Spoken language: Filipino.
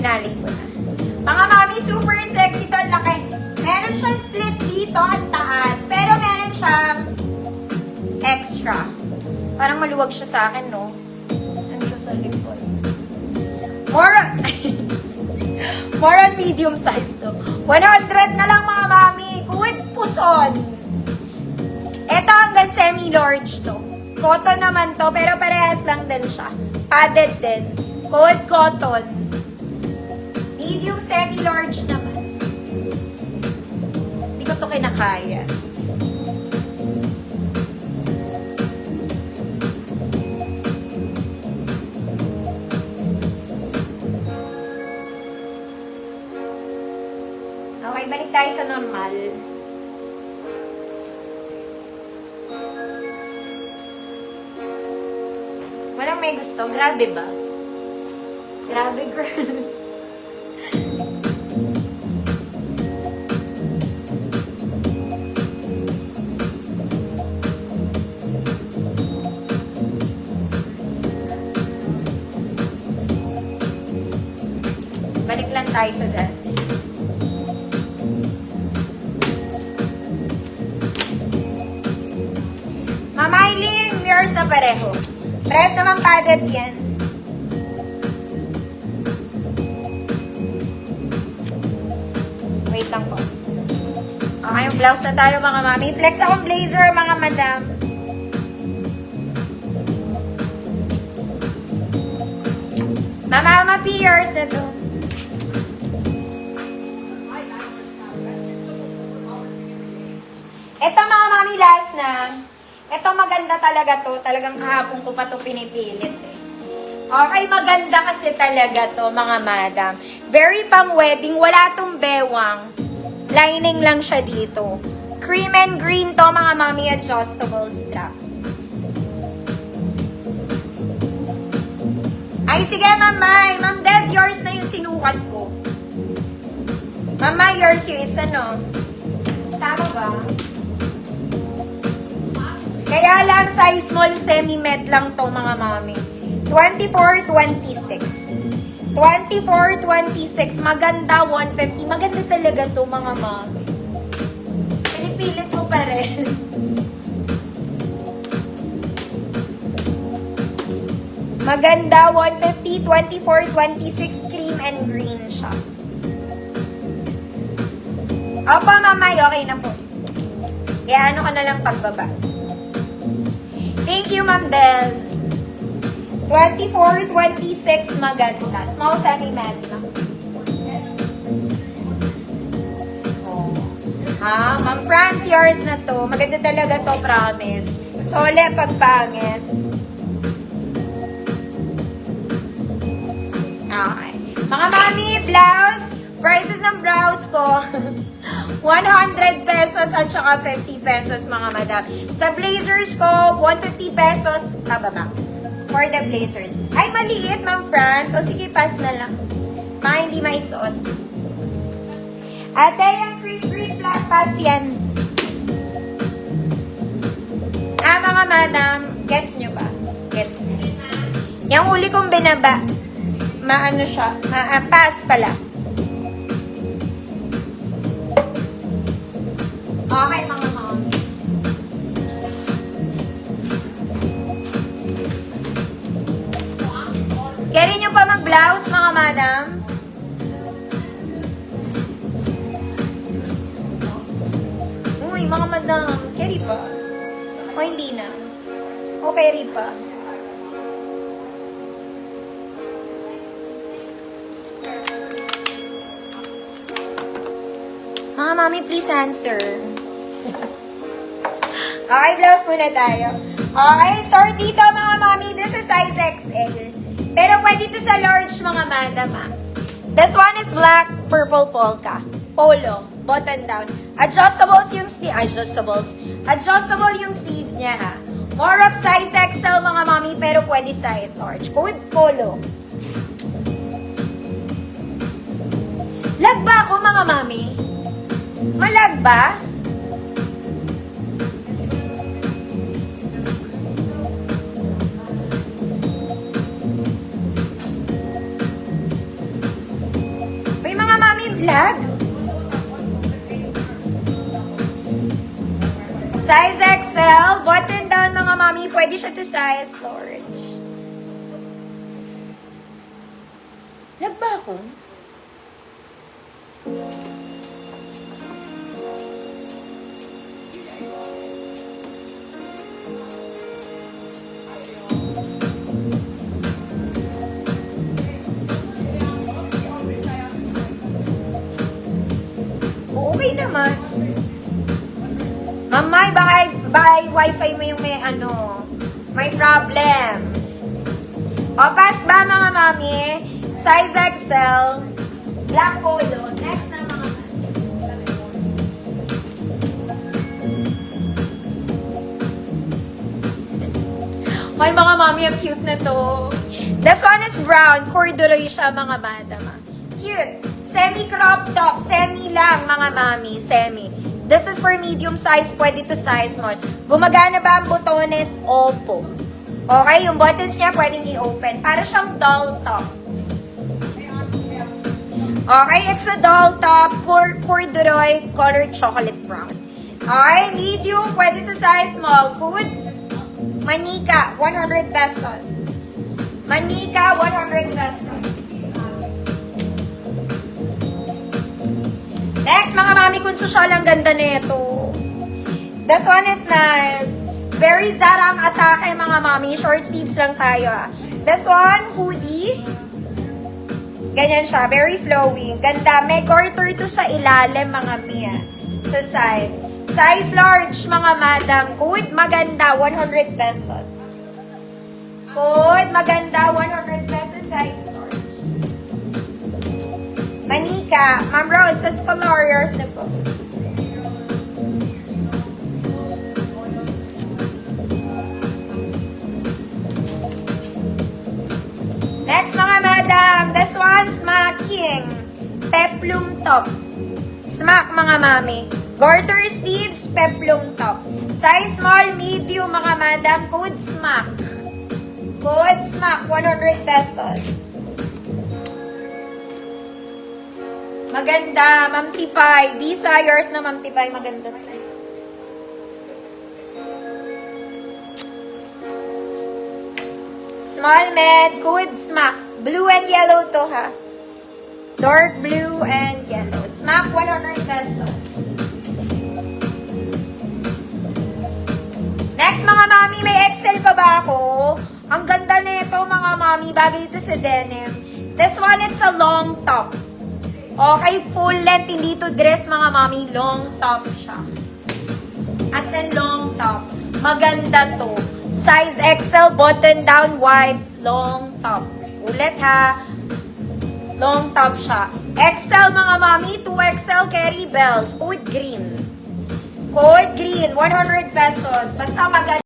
Pinali ko na. Mga mami, super sexy to. Laki. Meron siyang slit dito at taas. Pero meron siyang extra. Parang maluwag siya sa akin, no? Ano siya sa likod? More on medium size to. 100 na lang mga mami. With puson. Ito hanggang semi-large to. Cotton naman to, pero parehas lang din siya. Padded din. Cold cotton. Medium semi-large naman. Hindi ko to kinakaya. Okay, balik tayo sa normal. Walang may gusto. Grabe ba? Grabe, girl. Balik lang tayo sa dati. Mama Eileen, mirrors na pareho. Press naman padded yan. Wait lang po. Okay, yung blouse na tayo mga mami. Flex akong blazer mga madam. Mama pierce na to. Ito mga mami, last na. Ito maganda talaga to. Talagang kahapon ko pa to pinipilit eh. Okay, maganda kasi talaga to mga madam. Very pang wedding. Wala tong bewang. Lining lang siya dito. Cream and green to mga mami, adjustable straps. Ay, sige, Mamay. Ma'am Des, yours na yung sinukat ko. Mama, yours yung isa, no? Tama ba? Kaya lang, size small, semi-med lang to, mga mami. 24-26. 24-26. Maganda, 150. Maganda talaga to, mga mami. Pinipilit ko pa rin. Maganda, 150, 24, 26, cream and green siya. Opo, mamay, okay na po. Kaya ano ka na lang pagbaba. Thank you, Ma'am Des. 24, 26, maganda. Small semi-med lang. Oh. Ha, Ma'am France, yours na to. Maganda talaga to, promise. Sole pag pangit. Okay. Mga mami, blouse. Prices ng blouse ko. 100 pesos at saka 50 pesos, mga madam. Sa blazers ko, 150 pesos. Pababa. For the blazers. Ay, maliit, Ma'am France. O sige, pass na lang. Mga hindi maisuot. Ate, yung free flat pass yan. Mga madam, gets nyo ba? Gets nyo. Yung huli kong binaba. Maano siya? Pass pala. Okay, mga mami. Carry nyo pa mag-blouse, mga madam? Uy, mga madam. Carry pa? O hindi na? O carry pa? Mga mami, please answer. Okay, blouse muna tayo. Okay, start dito mga mami. This is size XL. Pero pwede ito sa large mga madam ah. This one is black, purple polka. Polo, button down. Adjustables yung sleeve. Adjustable yung sleeve niya ha. More of size XL mga mami, pero pwede size large. With polo. Lag ba ako mga mami? Malag ba? lag. Size XL, button down mga mami, pwede siya to size large. Lag ba ako? Okay naman. Mamay, baka wifi mo yung may problem. O, pass ba mga mami? Size XL, black polo. Next na mga mami. May mga mami, ang cute na to. This one is brown. Corduroy siya mga madam. Cute. Semi-crop top. Semi lang mga mami. Semi. This is for medium size. Pwede to size small. Gumagana ba ang botones? Opo. Okay, yung buttons niya pwedeng i-open. Para siyang doll top. Okay, it's a doll top. Corduroy, colored chocolate brown. Okay, medium. Pwede sa size small. Good. Manika, 100 pesos. Manika, 100 pesos. Next, mga mami, kung social, ang ganda nito. This one is nice. Very Zara ang atake, mga mami. Short sleeves lang tayo. This one, hoodie. Ganyan siya. Very flowing. Ganda. May garter to sa ilalim, mga mia. Sa side. Size large, mga madam. Good. Maganda. 100 pesos. Good. Maganda. 100 pesos. Size large. Manika, Ma'am Rose, sa Scholariers na po. Next mga madam, this one, smacking. Peplum top. Smack mga mami. Garter sleeves, peplum top. Size small, medium mga madam, code smack. Code smack, 100 pesos. Maganda, Ma'am Tipay. Desires na Ma'am Tipay, maganda. Small med, good smack. Blue and yellow to ha. Dark blue and yellow. Smack, 100 pesos. Next mga mami, may XL pa ba ako? Ang ganda nito mga mami, bagay ito sa denim. This one, it's a long top. Okay, full length, hindi to dress mga mami, long top siya. As in long top. Maganda to. Size XL, button down, white, long top. Ulit ha. Long top siya. XL mga mami, 2XL carry bells. Code green. Code green, 100 pesos. Basta maganda.